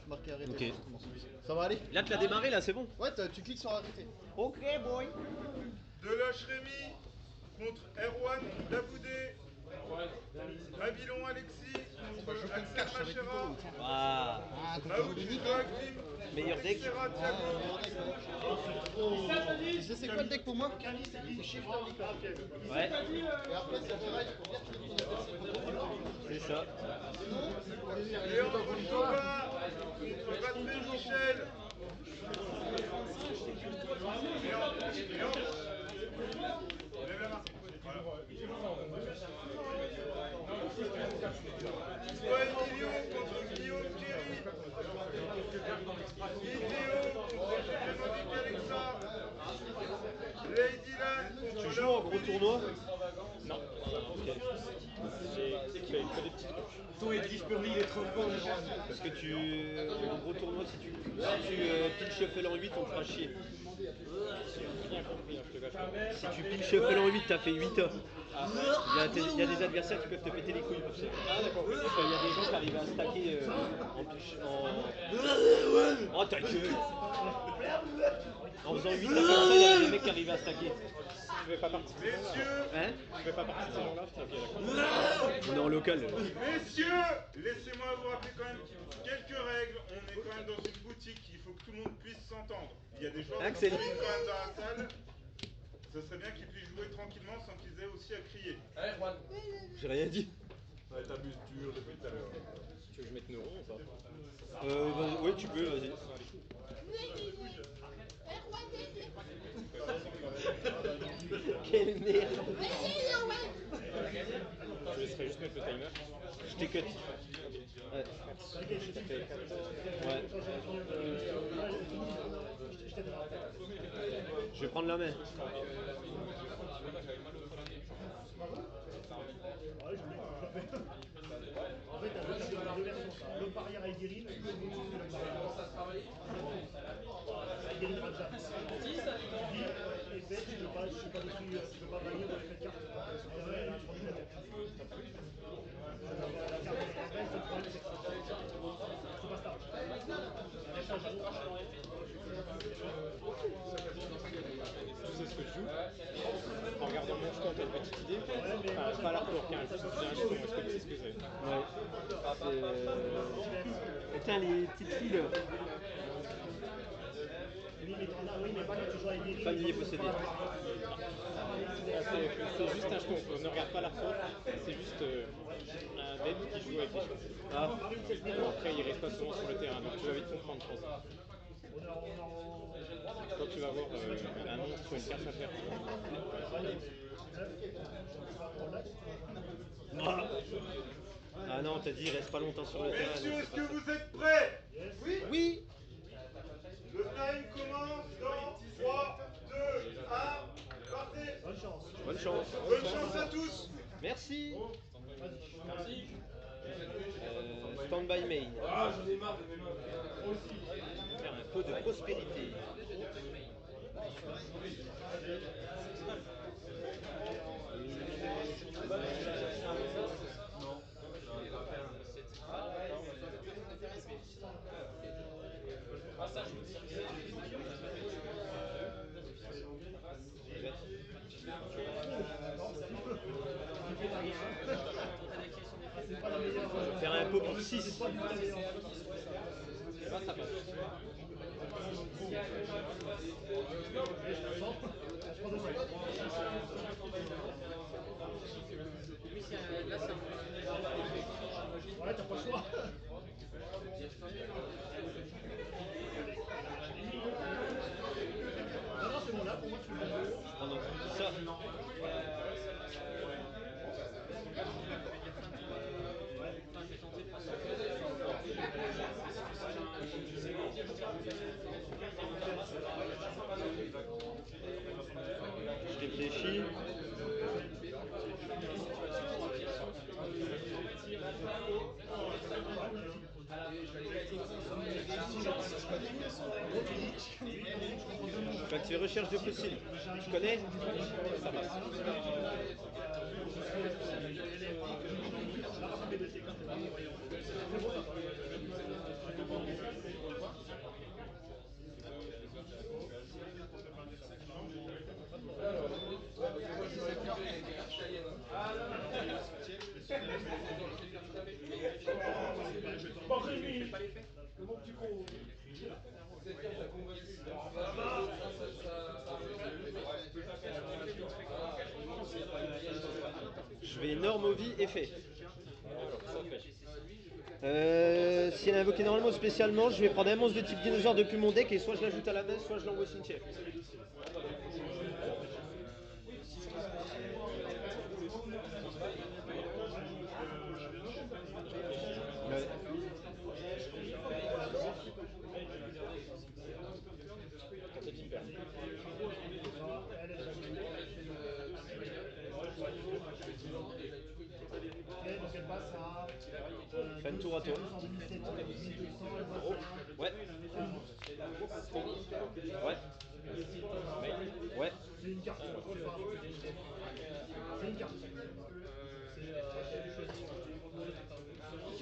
marqué arrêter. Ok. Ça va aller? Là, tu l'as démarré, là, c'est bon. Ouais, tu cliques sur arrêter. Ok, boy. Deloche Rémi contre Erwan Daboudé. Mabilon Alexis contre Axel Machera. Ah, Maoudi Joachim. meilleur deck. Serra Thiago. Tu sais c'est quoi le deck pour moi? Ouais, Et après c'est pareil, faut bien que tu le c'est ça. Léon Cochoba contre Patrick Michel. Léon. Lève la main. Soit Emilio contre Guillaume Thierry. Idéo contre Jérémy Alexa. Ladyland contre Tu joues en gros tournoi? Non. Ok. J'ai fait que des petits trucs. Ton Edgy Spurly, il est trop fort. Parce que en gros tournoi, si tu pile shuffle en 8, on te fera chier. Bien compris, hein, je te cache pas. Si tu pile shuffle en 8, t'as fait 8 heures. Il y a des adversaires qui peuvent te péter les couilles pour ça. Ah d'accord. Il y a des gens qui arrivent à stacker en pile. Oh ta gueule! En faisant 8 heures comme ça, il y a des mecs qui arrivent à stacker. Je vais pas participer. Messieurs, Hein? Je vais pas participer ces gens-là. Ok, d'accord. On est en local. messieurs, laissez-moi vous rappeler quand même quelques règles. On est quand même dans une boutique, il faut que tout le monde puisse s'entendre. Il y a des joueurs qui Axel. sont quand même dans la salle. Ce serait bien qu'ils puissent jouer tranquillement sans qu'ils aient aussi à crier. J'ai rien dit. Ouais, t'abuses dur depuis tout à l'heure. Tu veux que je mette Neuron ou pas? Ouais, tu peux, vas-y. Quelle merde! Je laisserai juste mettre le timer. Je t'ai cut. Ouais. Ça fait 4 Ouais. Je vais prendre la main. En fait, t'as deux versions. Le parieur Aïdiri, le Aïdiri Raja. Tu dis, et fait, tu peux pas varier dans les cartes. La carte, le problème, c'est que c'est pas stable. Tu sais ce que je joue? En regardant mon score, t'as une petite idée? Pas l'artwork, hein, juste un jeton, est-ce que tu sais ce que c'est? Ouais. Putain, les petites filles là. Oui, mais pas quand tu joues à Aïdiri. Familier possédé. C'est juste un jeton, ne regarde pas l'artwork, c'est juste un deck qui joue avec les jetons. Ah, Après, il reste pas souvent sur le terrain, donc tu vas vite comprendre, je pense. Quand tu vas voir un monstre sur une carte à faire. ah non, t'as dit il reste pas longtemps sur le terrain. Messieurs, donc est-ce c'est que pas ça. vous êtes prêts? Oui. Le time commence dans 3, 2, 1, partez! Bonne chance. Bonne chance. Bonne chance à tous! Merci. Stand by main. Ah, j'en ai marre de mes mains. Faire un peu de prospérité. Je vais faire un pot pour 6. Ça passe. Ouais, t'as pas le choix. Non, c'est bon là, pour moi, tu le Ah non, ça. Je réfléchis. Quand tu fais recherche de fossiles, tu connais? Ça passe. Je vais norme vie effet. Si elle est invoquée normalement ou spécialement, je vais prendre un monstre de type dinosaure depuis mon deck et soit je l'ajoute à la main, soit je l'envoie au cimetière. Ouais. Ok, donc elle passe à. Fin de tour à tour. 1217, 1200, elle passe à. Ouais. Ouais. Ouais. C'est une carte, c'est pas un- c'est une carte. C'est. Ok.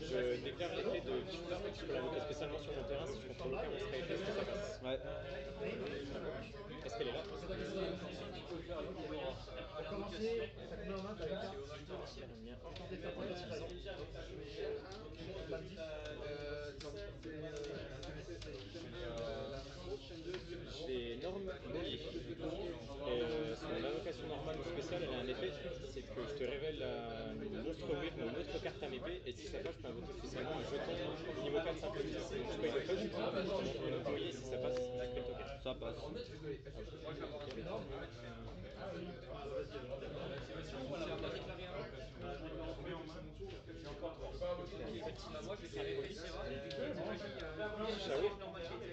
Je déclare l'effet de Kifla, je peux l'invoquer spécialement sur mon terrain si je contrôle aucun monstre à effet, est-ce que ça passe? Ouais. Est-ce qu'elle est là? C'est ta question. Pour commencer, ça te met en main, t'as une carte. Tentez de faire tomber ce trade. Pas de 10. Je fais norme Molly. Son invocation normale ou spéciale, elle a un effet, c'est que je te révèle un monstre wyrm ou une autre carte à m'épée, et si ça passe, je peux invoquer spécialement un jeton niveau 4 synchronisé. Donc je paye le punch, je monte mon employé, et si ça passe, je crée le token. Ça passe.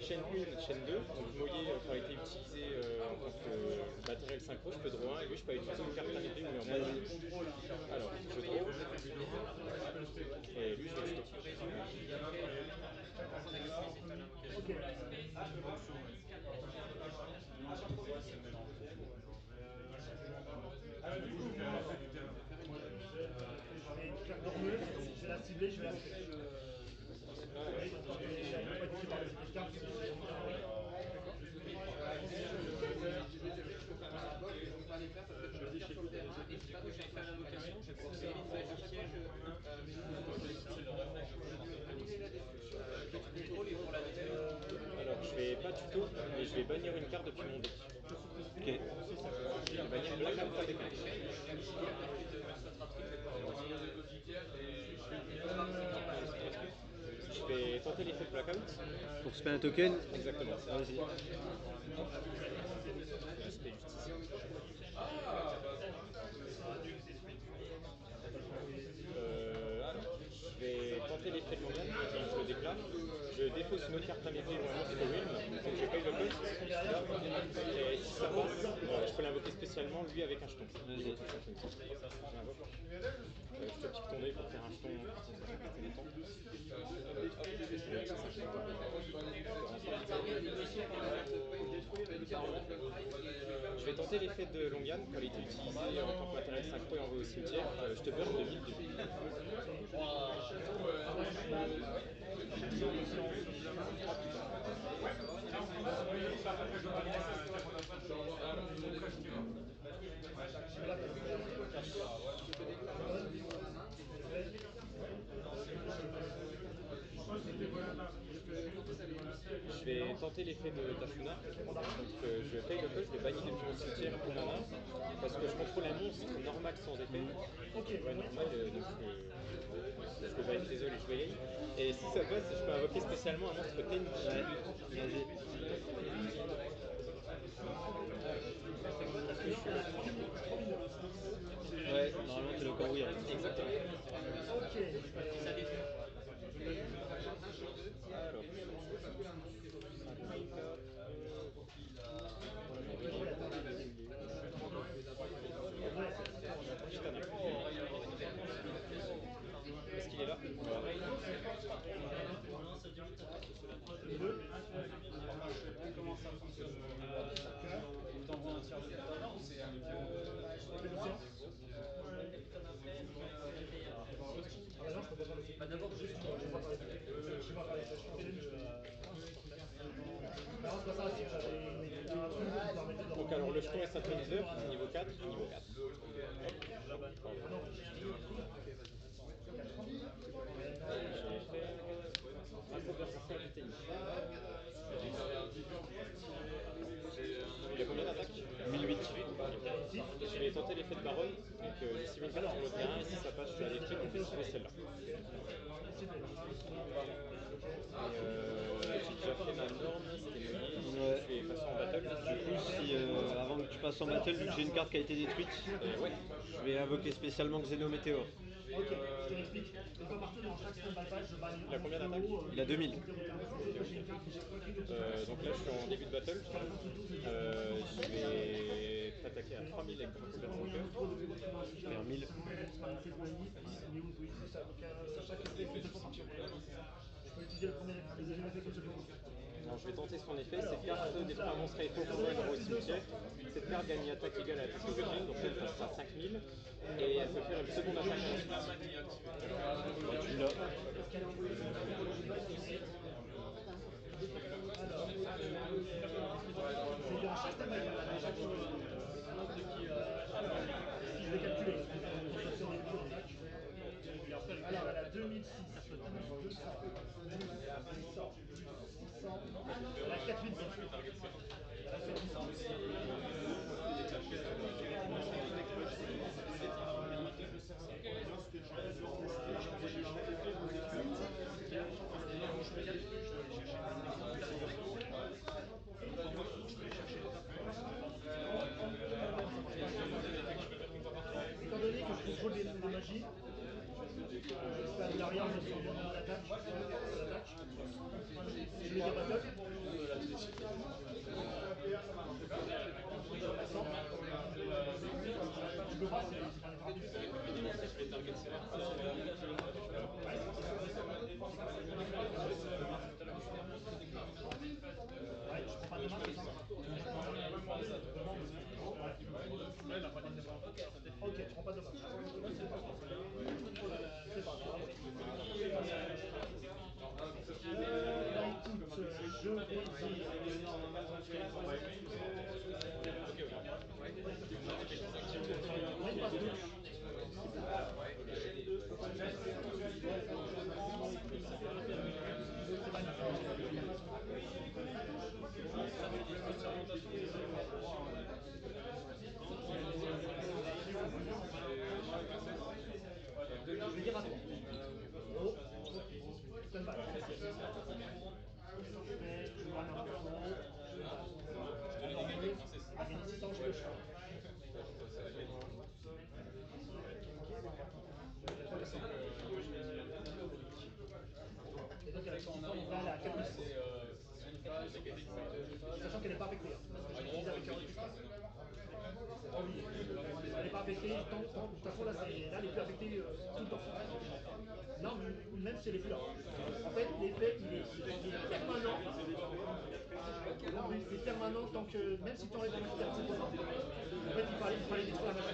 Chaîne 1, chaîne 2, donc Moyer quand a été utilisé en tant que matériel synchro, je peux draw 1 et lui je peux utiliser une carte à l'épée ou en bas. Alors, je draw. Et lui je vais stopper. Ok. Et une carte dormeuse, je vais la cibler, je vais la stretch. Elle peut pas être touchée par les effets de carte. Alors, je vais pas tuto, mais je vais bannir une carte depuis mon deck. Ok. Je vais bannir Blackout avec un. Je vais tenter l'effet de Blackout. Pour spam un token. Exactement. Vas-y. Respect justice. Alors, je vais tenter l'effet de Longan, donc je le déclare. Je défausse une autre carte à m'épée ou un monstre Wyrm, donc je paye le cost. Et si ça passe, je peux l'invoquer spécialement lui avec un jeton. Niveau 4 synchronisé. Je l'invoque. Je te pique ton dé pour faire un jeton, ça fait passer longtemps. Je vais tenter l'effet de Longan quand il était utilisé en tant que matériel synchro et envoyé au cimetière. Je te burn de 1000 de vie. Je vais tenter l'effet de Tafuna. Donc je paye le cost, je vais bannir depuis mon cimetière pour mana. Parce que je contrôle un monstre normal sans effet. Ouais, normal, donc je peux pas être désolé, je vais y aller. Et si ça passe, je peux invoquer spécialement un monstre Tennis. Ouais. Vas-y. Ouais, normalement c'est le corps weird. Exactement. Ok. Alors, est-ce qu'il est là? Donc alors le jeton est synchroniseur, niveau 4, niveau 4. J'ai fait mets une carte sur le terrain et si ça passe, je fais aller fric, donc je fais celle-là. Et j'ai déjà fait ma norme, c'était mouillé. Ouais. Je vais passer en battle. Du coup, si avant que tu passes en battle, vu que j'ai une carte qui a été détruite, Ouais. je vais invoquer spécialement Xenométéore. Ok, je te l'explique. Une fois par tour, dans chaque stun bypass, je bannis Il a combien d'attaques? Il a 2000. Donc là, je suis en début de battle. Je vais t'attaquer à 3000 avec Draco Berserker. Je perds 1000. Chaque effet une seule fois par tour. Je peux utiliser le premier effet, le deuxième effet qu'une seule fois. Alors, je vais tenter son effet. Cette carte détruit un monstre écho pour un gros cimetière. Cette carte gagne une attaque égale à l'attaque d'origine, donc elle passe à 5000. Et elle peut faire une seconde attaque ensuite. Tu l'as. C'est durant chaque stun bypass, chaque tour. Si je vais calculer, alors elle a 2006, 200, 600, elle a 4000. Étant donné que je contrôle les magies, je fais de l'arrière sur l'attaque. Je vais dire battle. Je peux pas, c'est pas les ouais, je prends pas de main, c'est ça. Ok, je prends pas de main. C'est pas grave. Là, écoute, je vais dire... Oui, pas de je vais dire à toi. Oh, stand by. Je me ramène un peu en haut. Alors, avec une distance, je peux faire. Et donc, elle a 100 ans, donc là, elle est à 4006. Sachant qu'elle n'est pas affectée. Parce que je l'utilise avec un recul. Elle n'est pas affectée, de toute façon, là, elle est plus affectée tout le temps. Non, même si elle est plus là. En fait, l'effet, il est permanent. C'est permanent tant que, même si tu enlèves la carte, c'est pas. En fait, il fallait détruire la magie.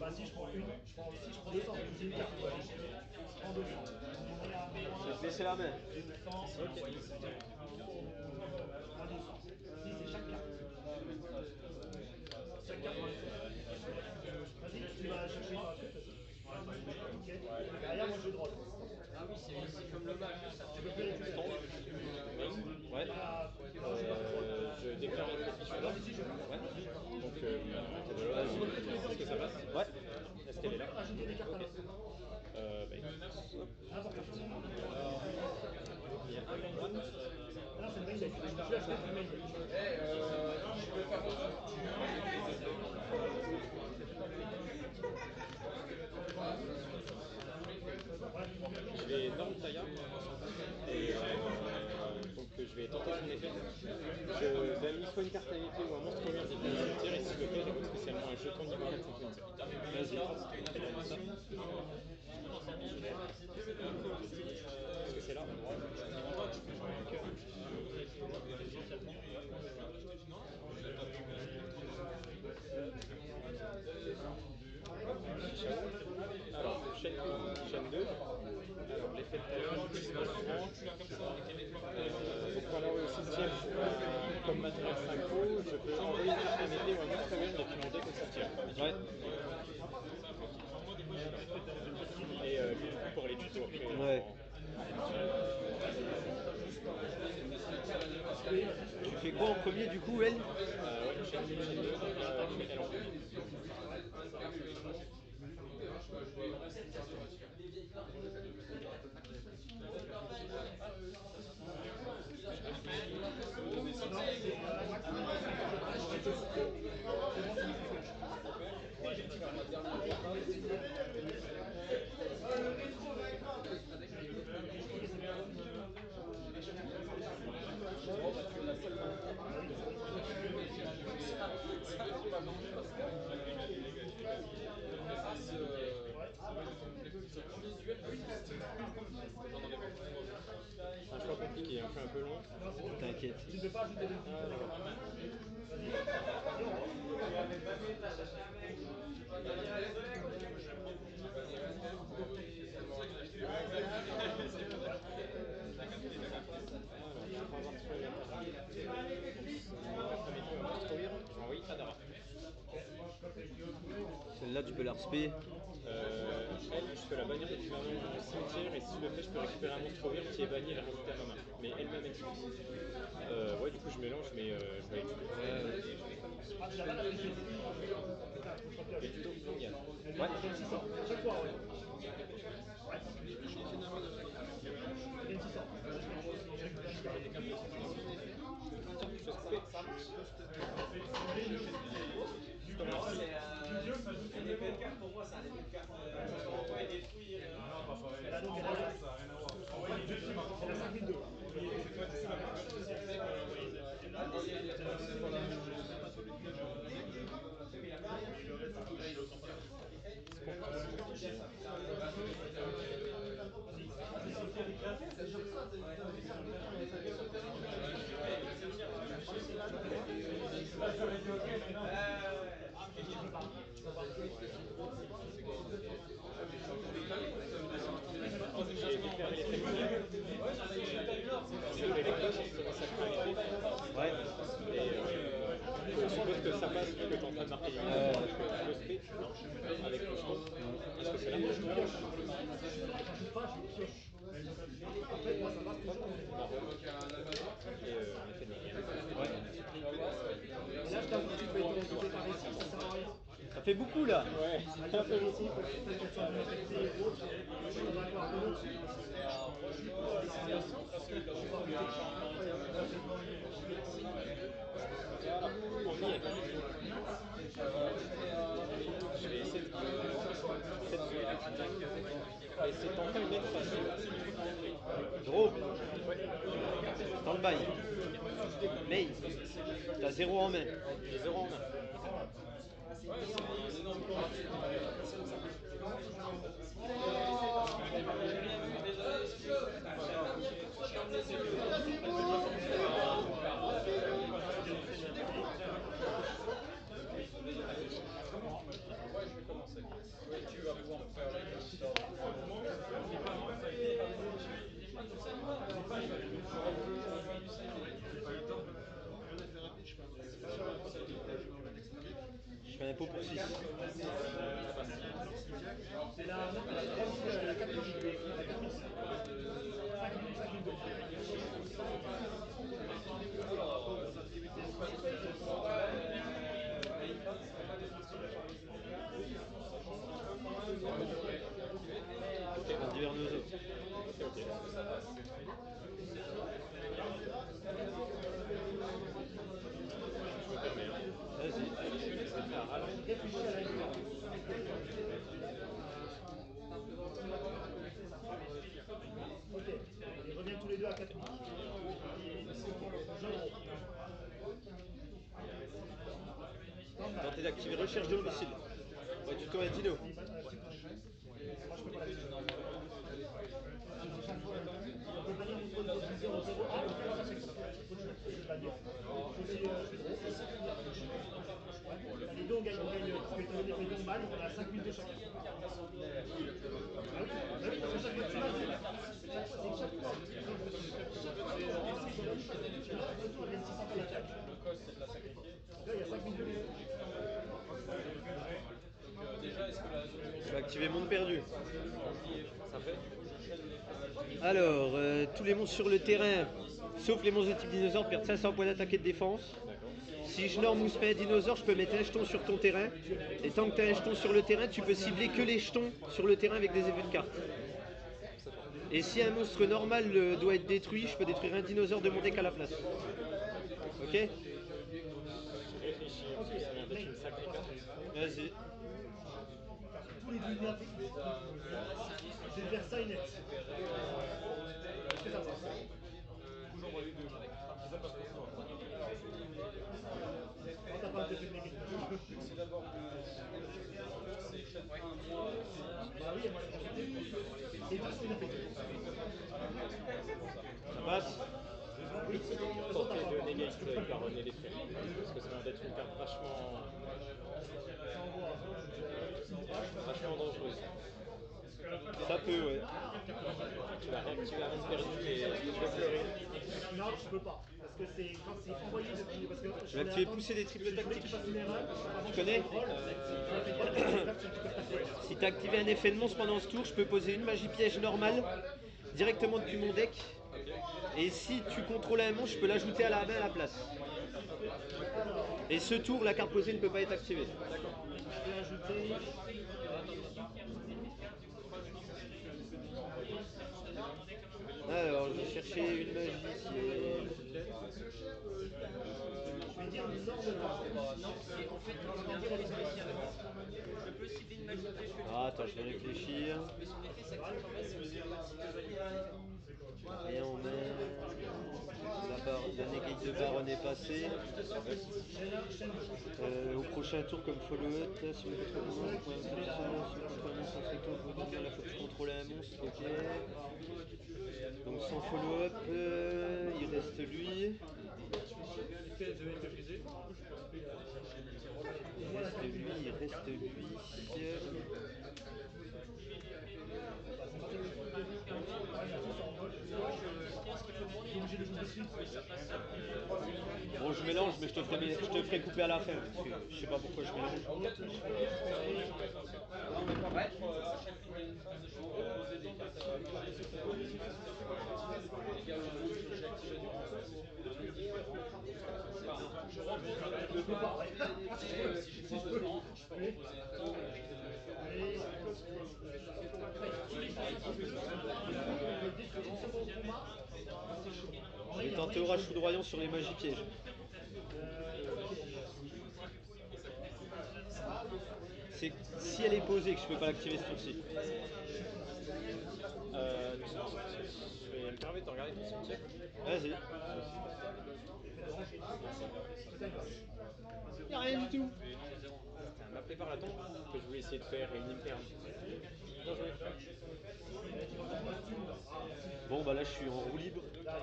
Vas-y, je prends une, je prends 200, j'ai une carte. Je prends 200. Je vais te laisser la main. Ok. Si, c'est chaque carte. Chaque carte. Vas-y, tu vas chercher un truc. Ok. Derrière, moi, je drop. Ah oui, c'est comme le match. Tu peux faire les tombes. Ouais. Je déclare un sacrifice. Non, ici, je peux. Donc, est-ce que ça passe? Ouais. Est-ce qu'elle est là? Rajouter des cartes à l'autre. Bah, Important. il y a un one. Ah non, c'est le main deck. Je l'ai acheté pour le main deck. Je vais Norm Taya. Et donc je vais tenter son effet. Je vais amener soit une carte à épée ou un monstre commun des cimetière et si je le fais, j'invoque spécialement un jeton niveau 4 son cimetière. Vas-y. Est-ce que c'est là? Alors, chaîne 2. Alors, l'effet de talon, pour aller au 6ème, comme matériel 5 je peux envoyer une carte mété ou un monstre wheel depuis mon deck au 7ème. Ouais. Et du coup, pour les tutos après. Ouais. Tu fais quoi en premier du coup, elle? Ouais, chaîne 2, je fais elle en premier. C'est un choix compliqué, un peu long. T'inquiète. Tu ne peux pas ajouter de Celle-là, tu peux la respect. Elle, je peux la bannir depuis ma main au cimetière et si je le fais, je peux récupérer un monstre weird qui est banni et la rajouter à ma main. Mais elle-même est difficile. Ouais, du coup, je mélange, mais je vais et du tout, non, il y a. Ouais. chaque fois, ouais. Pour moi, c'est un effet de carte. Détruire. Elle a donc elle a 5002. J'ai déclaré l'effet de j'ai fait les causes, ça crée un effet. Ouais. Et je suppose que ça passe vu que tu es en train de marquer une parce que le speed, non, avec le smoke, est-ce que c'est là? Moi, je pioche. J'ajoute pas, je pioche. Après, moi, ça passe toujours. Et l'effet de Et là, je t'avoue, tu fais ta réussite, ça sert à rien. Ça fait beaucoup là. ouais, Ça fait beaucoup, parce que qu'elles soient infectées et autres, on va avoir de l'autre. on y est. Je vais essayer de et c'est enfin une aide facile. Gros. Dans le bail. Main. T'as 0 en main. J'ai 0 en main. Tu vas pouvoir me faire Je fais un pot pour 6. C'est la 4000. Un divernoso. Vas-y. Réfléchis à la gueule. Ok, et reviens tous les deux à 4000. Tentez d'activer recherche de domicile. Ouais, tu comme un dino. Moi, je peux pas la Les deux, on gagne, parce que étant donné que les deux ont mal, on a 5 000 de chacun. Ah oui, parce que chaque fois que tu m'as dit, c'est chaque fois. On gagne 600 de l'attaque. Là, il y a 5 000 de Je vais activer monde perdu. Ça fait Alors, tous les monstres sur le terrain, sauf les monstres de type dinosaure, perdent 500 points d'attaque et de défense. Si je norme ou spé un dinosaure, je peux mettre un jeton sur ton terrain. Et tant que tu as un jeton sur le terrain, tu peux cibler que les jetons sur le terrain avec des effets de cartes. Et si un monstre normal doit être détruit, je peux détruire un dinosaure de mon deck à la place. Ok? réfléchir, parce que ça vient d'être une sacrée carte. Vas-y. tous les dunias. Je vais faire ça net. Est-ce que ça passe? Oh, t'as pas d'effet négatif. Bah oui, moi, les deux sont ineffectifs. Ça passe? Oui, Tenter de négatif avec la René les frais. Parce que ça vient d'être une carte vachement dangereuse. Ça peut, ouais. Tu vas réactiver un perdu et tu vas pleurer. non, je peux pas. Parce que c'est quand c'est envoyé depuis. Parce que Je vais activer pousser des triples tactiques. Tu connais? Si tu as activé un effet de monstre pendant ce tour, je peux poser une magie piège normale directement depuis mon deck. Et si tu contrôles un monstre, je peux l'ajouter à la main à la place. Et ce tour, la carte posée ne peut pas être activée. Je vais ajouter. Alors, je vais chercher une magie piège. Je vais dire une sorte de part. Non, c'est en fait, on va dire spécial. Je peux cibler une magie piège que Ah, attends, je vais réfléchir. mais son effet s'active pas si vous avez Rien en main. La negate de baronne est passée. Au prochain tour, comme follow-up, si vous contrôlez un monstre, si vous contrôlez un monstre en ce tour, vous pouvez dire la fois que tu contrôles un monstre, ok. Donc sans follow-up, il reste lui. Il reste lui. Bon, je mélange, mais je te ferai couper à la fin, parce que je sais pas pourquoi je mélange. Je vais tenter orage foudroyant sur les magies pièges. C'est si elle est posée que je peux pas l'activer ce tour-ci. Je vais me permettre de regarder ton cimetière. Vas-y. Y'a rien du tout. Ma prépare la tombe que je voulais essayer de faire une imperme. Bien joué. Bon bah là je suis en roue libre. Bah,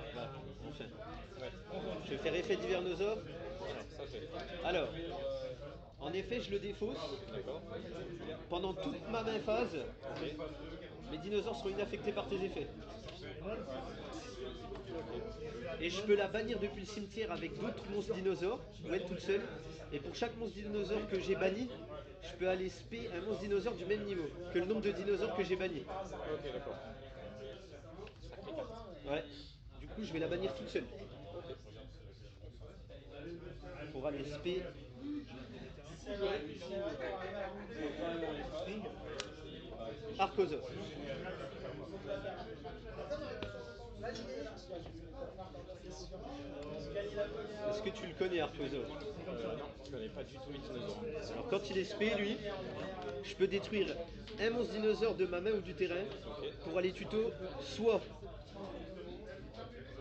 enfin. Ouais, Je vais faire effet d'hivernosaure. ça fait. Alors, en effet je le défausse. D'accord. Pendant toute ma main phase, mes dinosaures seront inaffectés par tes effets. Et je peux la bannir depuis le cimetière avec d'autres monstres dinosaures, ou être toute seule. Et pour chaque monstre dinosaure que j'ai banni, je peux aller spé un monstre dinosaure du même niveau que le nombre de dinosaures que j'ai banni. Ok, d'accord. Ouais. Du coup, je vais la bannir toute seule. Pour aller spé. Arcosaure. Est-ce que tu le connais, Arcosaure? Non, je connais pas du tout les dinosaures. Alors quand il est spé, lui, je peux détruire un monstre dinosaure de ma main ou du terrain pour aller tuto soit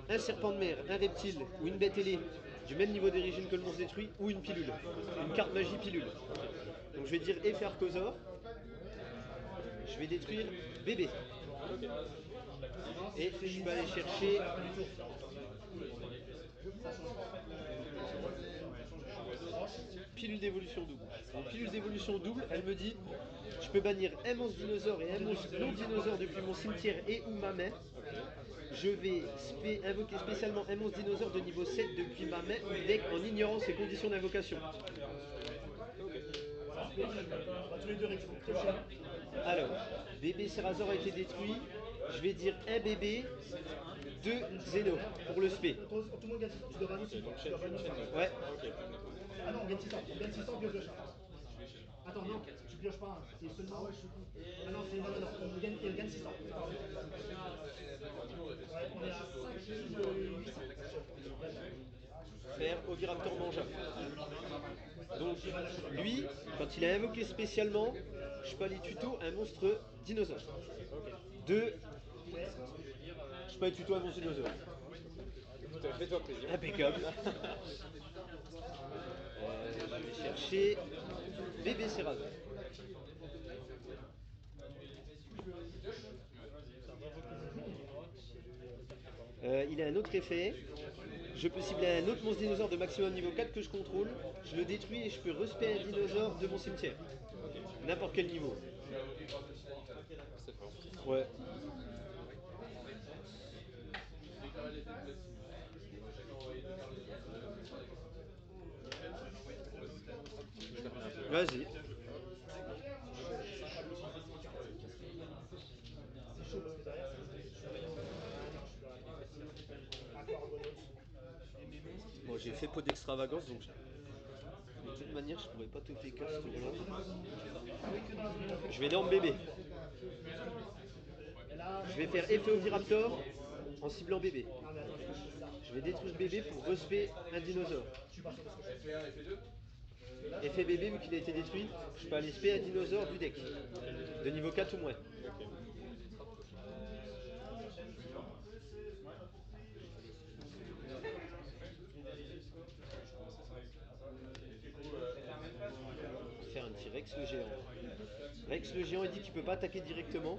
un serpent de mer, un reptile ou une bête ailée du même niveau d'origine que le monstre détruit ou une pilule, une carte magie pilule. Donc je vais dire effet Arcosaure, je vais détruire bébé. Et je peux aller chercher pilule d'évolution double. Donc pilule d'évolution double, elle me dit je peux bannir un monstre dinosaure et un monstre non dinosaure depuis mon cimetière et ou ma main. Je vais invoquer spécialement un monstre dinosaure de niveau 7 depuis ma main ou deck en ignorant ses conditions d'invocation. Tous les deux récupérent très cher. Alors, bébé Cerazor a été détruit. Je vais dire un bébé, 2 Xeno pour le spé. Tout le monde gagne 600, tu dois bannir 600. Tu dois bannir 600. Ouais. Ah non, on gagne 600, pioche. Attends, non, tu pioches pas, c'est seulement. Ah non, c'est. Non, on gagne 600. Ouais, on est à 5800. Faire Oviraptor Manja. Donc, lui, quand il a invoqué spécialement, je peux aller tuto un monstre dinosaure. 2. Je peux aller tuto un monstre dinosaure. Fais-toi plaisir. Impeccable. Je vais chercher bébé Cerazor. Il a un autre effet. Je peux cibler un autre monstre dinosaure de maximum niveau 4 que je contrôle. Je le détruis et je peux respect un dinosaure de mon cimetière. N'importe quel niveau. C'est fort. Ouais. Vas-y. Bon, j'ai fait peu d'extravagance donc de toute manière je pourrais pas tout faire ce tour-là. Je vais dans bébé. Je vais faire effet Oviraptor en ciblant bébé. Je vais détruire bébé pour respect un dinosaure. Effet bébé, vu qu'il a été détruit, je peux aller spé un dinosaure du deck. De niveau 4 ou moins. Faire un petit Rex le géant. Rex le géant, il dit qu'il peut pas attaquer directement.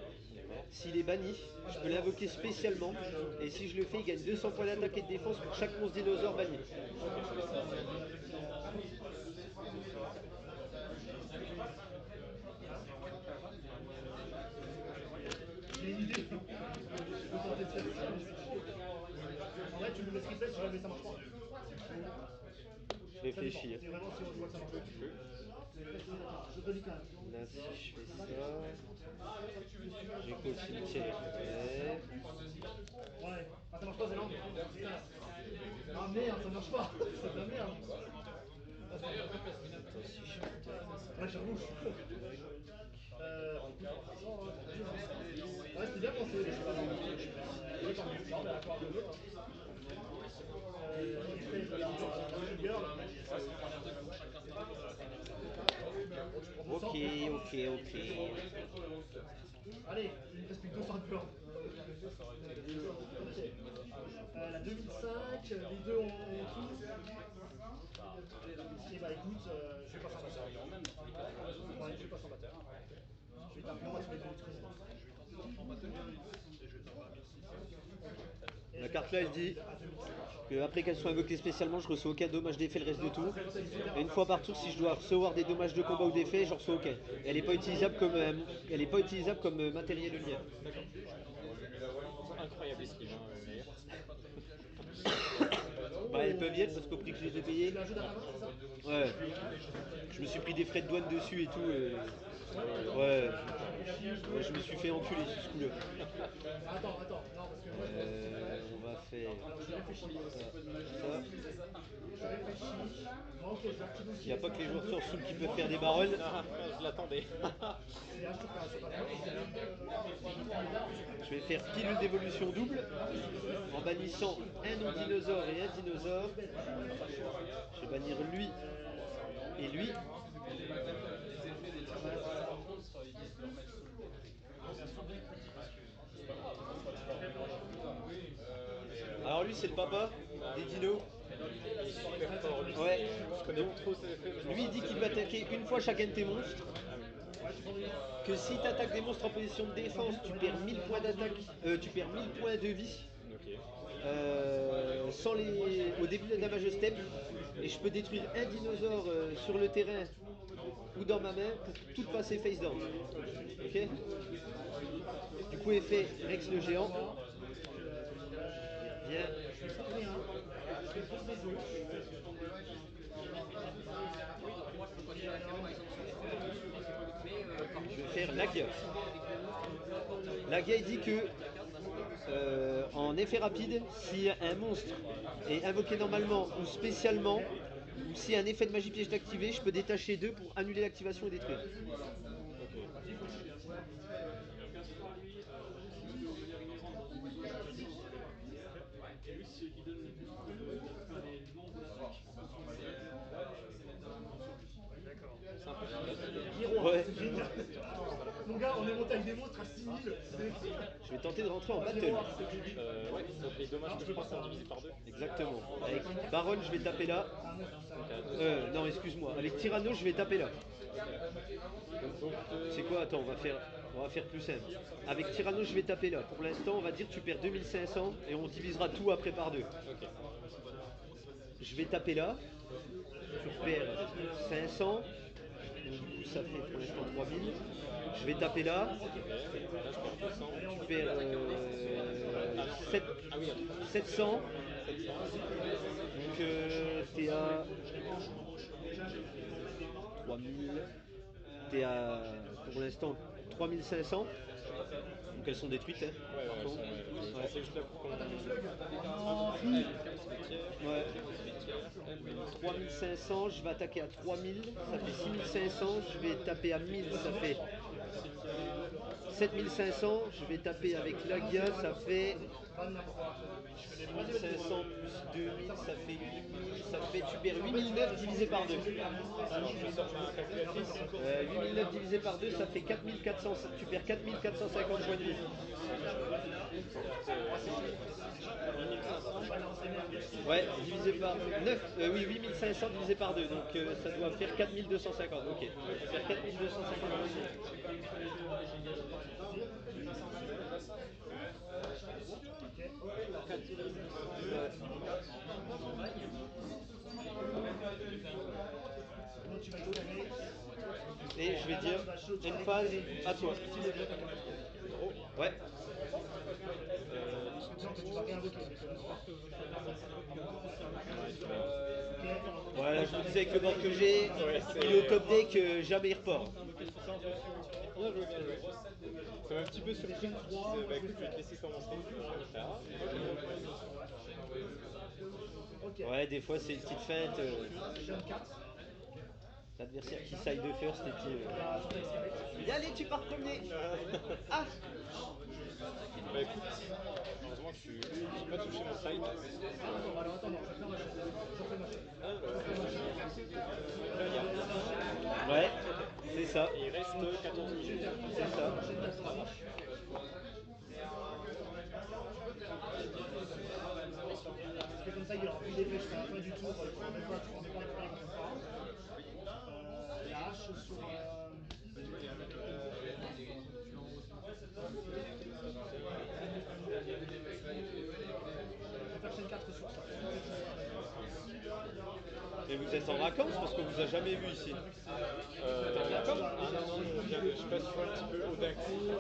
S'il est banni, je peux l'invoquer spécialement. Et si je le fais, il gagne 200 points d'attaque et de défense pour chaque monstre dinosaure banni. J'ai une idée. Je peux tenter de faire ça. En vrai, tu me laisses reflex si jamais ça marche pas. Je réfléchis. C'est vraiment si on voit que ça marche pas. Je te dis quand même. Là, si je fais ça, j'ai que le cimetière. Ouais. Ah, ça marche pas, c'est lent. Ah merde, ça marche pas. C'est de la merde. Ouais, j'avoue, je suis con. Ouais, c'était bien pensé. Ok. Allez, il me reste plus que 200 de blanc. La 2005, les deux ont tout. Et bah écoute, je vais pas s'en battre. Ouais, je vais pas s'en battre. Je vais taper moi tous les deux La carte là, elle dit que après qu'elle soit invoquée spécialement, je reçois aucun dommage d'effet le reste de tour. Et une fois par tour, si je dois recevoir des dommages de combat ou d'effet, je reçois aucun. Et elle n'est pas utilisable comme matériel de lien. Incroyable skill, hein, d'ailleurs. Bah, elles peuvent y être parce qu'au prix que je les ai payées. Ouais. Je me suis pris des frais de douane dessus et tout. Ouais. Je me suis fait enculer sur ce coup-là. Attends, non, parce que moi On va faire ça. Il n'y a pas que les joueurs sur Soul qui peuvent faire des barrels. Je l'attendais. Je vais faire pilule d'évolution double en bannissant un non-dinosaure et un dinosaure. Je vais bannir lui et lui. Alors lui c'est le papa des dinos. Ouais. Je connais pas trop ses effets. Lui il dit qu'il peut attaquer une fois chacun de tes monstres. Que si tu attaques des monstres en position de défense, tu perds 1000 points d'attaque, tu perds 1000 points de vie. au début d'un damage step, et je peux détruire un dinosaure sur le terrain ou dans ma main pour tout passer face down. Ok. Du coup, effet Rex le géant. Viens. Je vais faire Lagia. Lagia, il dit que en effet rapide, si un monstre est invoqué normalement ou spécialement, ou si un effet de magie piège est activé, je peux détacher 2 pour annuler l'activation et détruire. Ouais. Mon gars, on est monté avec des monstres à 6000. Je vais tenter de rentrer en battle. Ouais, donc les dommages que je prends sont divisés par 2. Exactement. Avec Baron, je vais taper là. Non, excuse-moi. Avec Tyranno, je vais taper là. C'est quoi? Attends, on va faire plus simple. Avec Tyranno, je vais taper là. Pour l'instant, on va dire tu perds 2500 et on divisera tout après par 2. Je vais taper là. Tu perds 500. Donc, du coup, ça fait pour l'instant 3000. Je vais taper là. Tu perds 700. Donc t'es à 3000. T'es à pour l'instant 3500. Donc elles sont détruites. Hein, par contre. C'est juste là pour qu'on... Ouais. 3500, je vais attaquer à 3000, ça fait 6500, je vais taper à 1000, ça fait 7500, je vais taper avec Lagia, ça fait 1500 plus 2000, ça fait 8000, ça fait, tu perds 8009 divisé par 2. Alors je sors ma calculatrice. 8009 divisé par 2, ça fait 4400, tu perds 4450 points de vie. Ouais, divisé par 9, oui, 8500 divisé par 2, donc ça doit faire 4250, ok. Ça va faire 4250 points de vie. Et je vais dire une phase à toi. Ouais. Ouais, là, je vous disais avec le board que j'ai, il est au top deck, jamais il repart. Bien joué, bien joué. Ça m'a un petit peu surpris que tu dises, bah écoute, je vais te laisser commencer. Ouais, des fois c'est une petite feinte. L'adversaire qui side de first et puis... Allez, tu pars premier. Ah. Bah écoute, heureusement que j'ai pas touché mon side. Ouais, c'est ça. Et il reste 14 minutes. C'est ça. C'est comme ça, il y aura plus d'effet jusqu'à la fin du tour. Tu ne remets pas récupérer comme ça. La hache sur... Et vous êtes en vacances parce qu'on vous a jamais vu ici. En vacances? Ah non, je passe un petit peu au Dacour,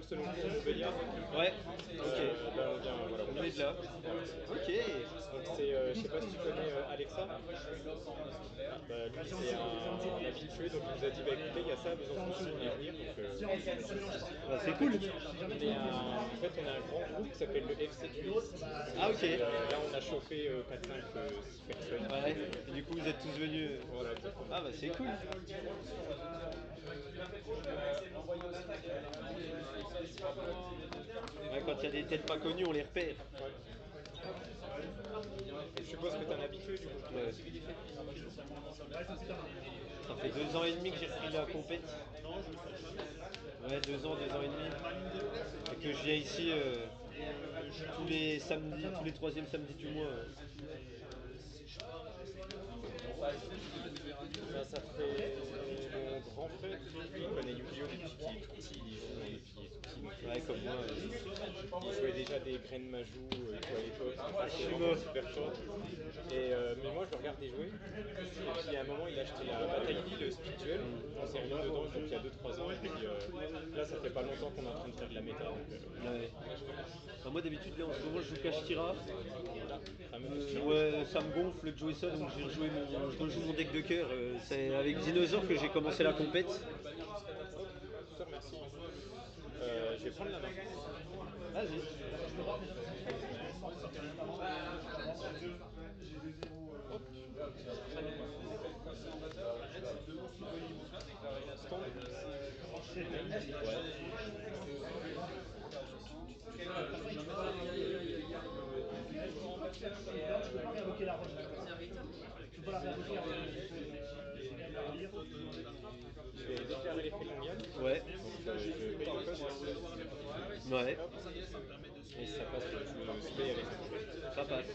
selon Montbéliard. Ouais, ok. Là, on vient, voilà. On est de là. Ok. Donc c'est, je sais pas si tu connais Alexa. Bah, lui c'est un habitué, donc il nous a dit, bah écoutez, il y a ça à Besançon, si vous voulez venir. Donc, Bah, c'est cool. en fait, on a un grand groupe qui s'appelle le FC Tunis. Ah ok. Là, on a chauffé 4, 5, 6 personnes. Ouais. Et du coup, vous êtes tous venus. Voilà, exactement. Ah bah c'est cool. Ouais, quand il y a des têtes pas connues, on les repère. Et je suppose que t'es un habitué du coup. Ouais. Ça fait 2 ans et demi que j'ai repris la compète. Ouais, 2 ans et demi. Et que je viens ici tous les samedis, tous les 3e samedis du mois. Là, ça fait mon grand frère, lui, il connaît Yu-Gi-Oh depuis qu'il est tout petit, il joue depuis qu'il est tout petit. Ouais, comme moi, je jouais déjà des graines Majou à l'époque, c'était suis vraiment mort. super chaud. Mais moi, je le regardais jouer. Et puis à un moment, il a acheté la Bataille Ville Spirituelle. On s'est remis dedans, donc il y a 2-3 ans. Et puis là, ça fait pas longtemps qu'on est en train de faire de la méta. Donc, Ouais. Enfin, moi d'habitude là en ce moment je joue Kashtira. ça me Ouais, ça me gonfle de jouer ça donc je rejoue mon deck de cœur. C'est avec Dinosaure que j'ai commencé la compète. super, merci. Je vais prendre la main. Vas-y. Réinvoquer la roche. Tu peux la réinvoquer avant de lire. Je vais déclarer l'effet Longian. Ouais. Donc je paye le cost. Ouais. Et ça passe le spray avec ça. Ça passe.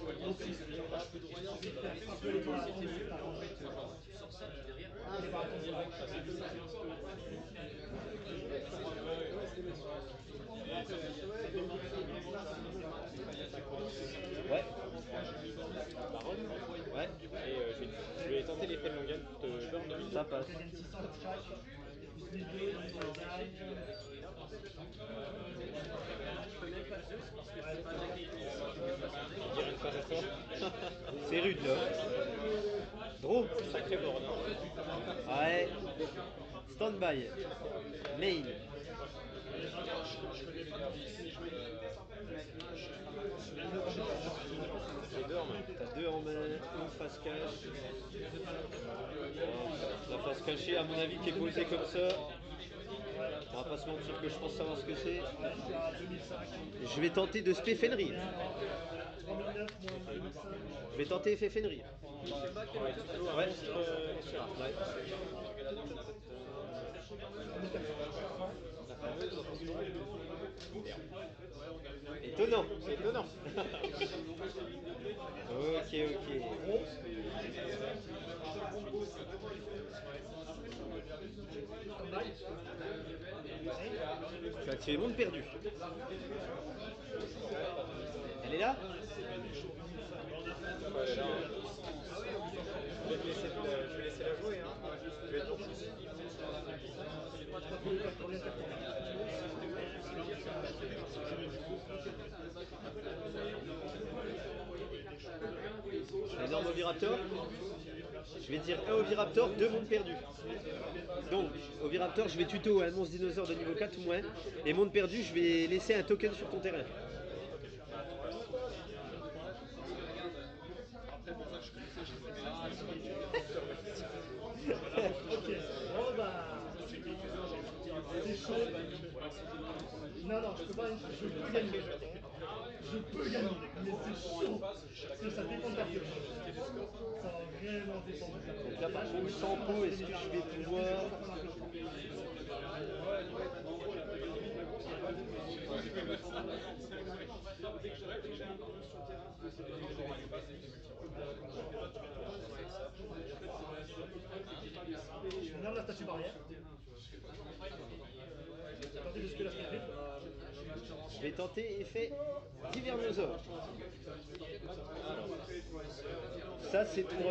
Ouais. Baronne. Ouais. Et je vais tenter l'effet de Longian pour te burn 2000. Ça passe. Je dirais une phrase à sort. C'est rude là. Draw. Sacré board. Hein. Ouais. Stand-by. Main. J'ai deux en main. T'as 2 en main, une face cache. La face cachée, à mon avis, qui est posée comme ça. On va pas se mentir que je pense savoir ce que c'est. Je vais tenter de spé Fenrir. Je vais tenter effet Fenrir. Ouais. Ouais. Étonnant. Étonnant. Ok, ok. Je vais activer monde perdu. Elle est là? Ouais, là, je vais laisser la jouer. Hein. Je vais être gentil. Énorme Oviraptor. Je vais dire 1 Oviraptor, 2 mondes perdus. Donc, Oviraptor, je vais tuto un monstre dinosaure de niveau 4 ou moins. Et monde perdu, je vais laisser un token sur ton terrain. Ok, bon bah. C'est chaud. Non, non, je peux pas. Je peux gagner. Je peux gagner, mais c'est chaud. Parce que ça dépend de la pioche. Ça va vraiment dépendre de la pioche. Donc là, par contre, sans pot, est-ce que je vais pouvoir... Je m'énerve la statue barrière. Tentez de ce que la statue. Je vais tenter effet d'Hivernosaure. Ça, c'est pour...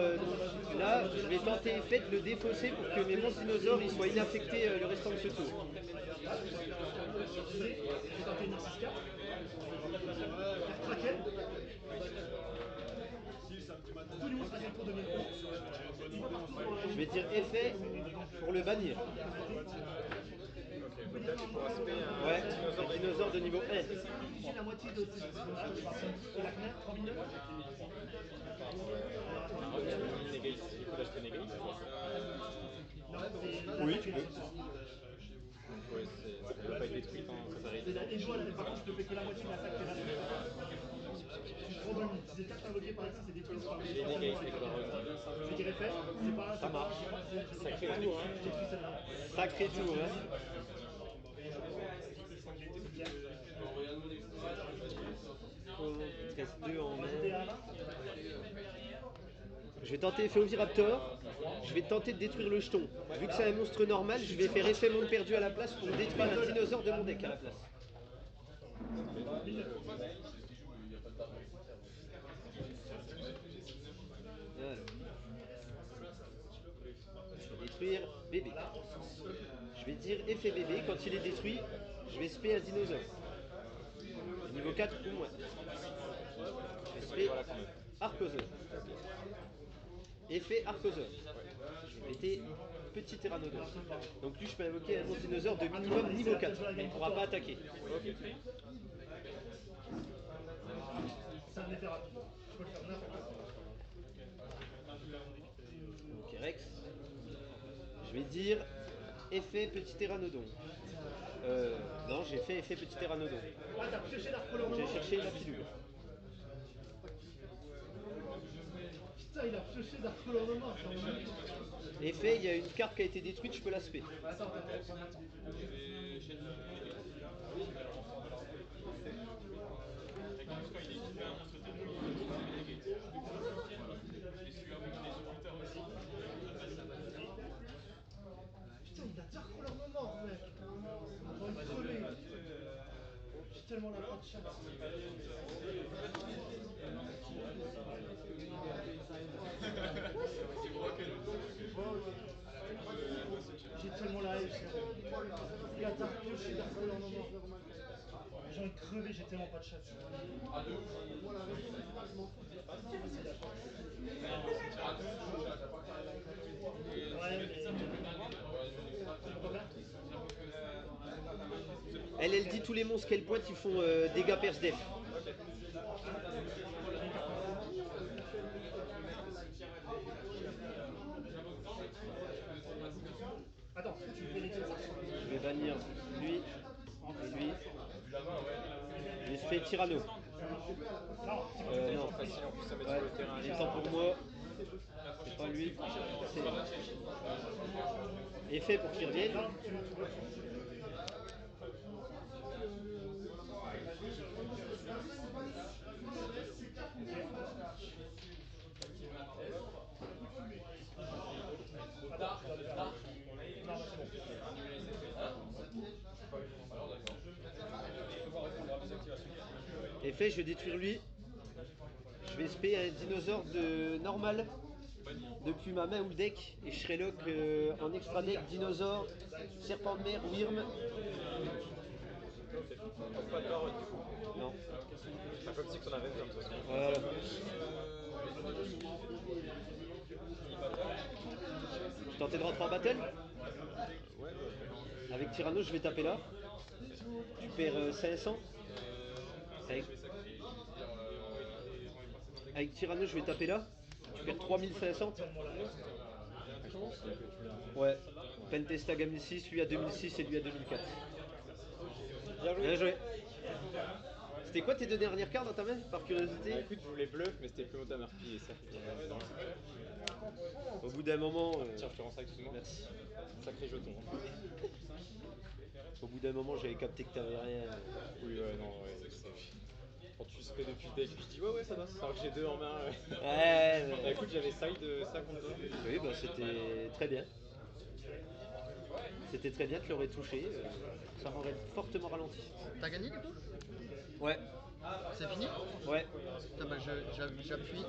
là, je vais tenter effet de le défausser pour que mes monstres dinosaures ils soient inaffectés le restant de ce tour. Je vais tenter une X4. Kraken. Tous les monstres à pour 2000 euros. Je vais dire effet pour le bannir. Donc là, tu pourras spé un Ouais, un dinosaure de niveau 1. J'ai la moitié de ces personnages. Et la CNER, 3000 euros. Negate. Du coup, là, je fais Negate. Oui, tu peux. Ouais, ça ne peut pas être détruit quand ça arrive. Et je vois, par contre, je te fais que la moitié de l'attaque terrestre. Tu prends 2000. Si les cartes invoquées par ici, c'est détruit. J'ai Negate avec Baronne. Je dirais fait. C'est pas. Ça marche. Sacré tour, hein. J'ai pris celle-là. Sacré tour, hein. Il te reste 2 en main. Je vais tenter effet Oviraptor. Je vais tenter de détruire le jeton. Vu que c'est un monstre normal, je vais faire effet monde perdu à la place pour détruire un dinosaure de mon deck à la place. détruire bébé. Je vais dire effet bébé. Quand il est détruit, je vais spé un dinosaure. Niveau 4 ou moins. Je vais spé Archosaure. Effet Archosaure. Je vais péter petit Pteranodon. Donc lui, je peux invoquer un monstre dinosaure de minimum niveau 4, mais il ne pourra pas attaquer. C'est un effet rapide. Je peux le faire n'importe quoi. Ok, Rex. Je vais dire effet petit Pteranodon. Non, j'ai fait effet petit Pteranodon. Ah, t'as pioché l'Archolore. J'ai cherché la pilule. Putain, il a pioché d'Archolore mort. Effet, il y a une carte qui a été détruite, je peux la spé. Attends. Putain, il a Darcholore mort, mec. J'ai envie de crever. J'ai tellement la pas de chasse. J'ai tellement la haine, frérot. Il a pioché d'Archolore mort. J'ai envie de crever, j'ai tellement pas de chasse. Ouais, mais... Elle dit tous les monstres qu'elle pointe, ils font dégâts perce def. Attends, tu vérifies ça. Je vais bannir lui et lui. Je vais spé Tyranno. Non, Non, Facile en plus à mettre ouais, sur le terrain. il est temps pour moi. C'est pas lui. C'est effet pour qu'il revienne. Effet, je vais détruire lui. Je vais spé un dinosaure de normal depuis ma main ou le deck. Et je serai lock en extra deck dinosaure, serpent de mer, wyrm. Pas de baronne du coup. Non. C'est comme si on avait fait un peu. Voilà. Je tentais de rentrer en battle. Avec Tyranno, je vais taper là. Tu perds 500. Avec Tyranno, je vais taper là. Tu perds 3500. Ouais. Pentesta gamme 6, lui à 2006 et lui à 2004. Bien joué. C'était quoi tes deux dernières cartes dans ta main, par curiosité? Bah, écoute, je voulais bluff, mais c'était plus Damar et ça fait bien. Au bout d'un moment... Tiens, je te rends ça, excuse-moi. Merci. Sacré jeton. Au bout d'un moment, j'avais capté que t'avais rien. Oui, ouais, non, ouais. Quand tu se fais depuis le deck, je dis ouais, ça va, c'est alors que j'ai deux en main. Ouais. Bah, écoute, j'avais side ça contre toi. Oui, bah c'était très bien. C'était très bien, tu l'aurais touché. Ça m'aurait fortement ralenti. T'as gagné du coup? Ouais. C'est fini? Ouais. Putain, bah j'appuie.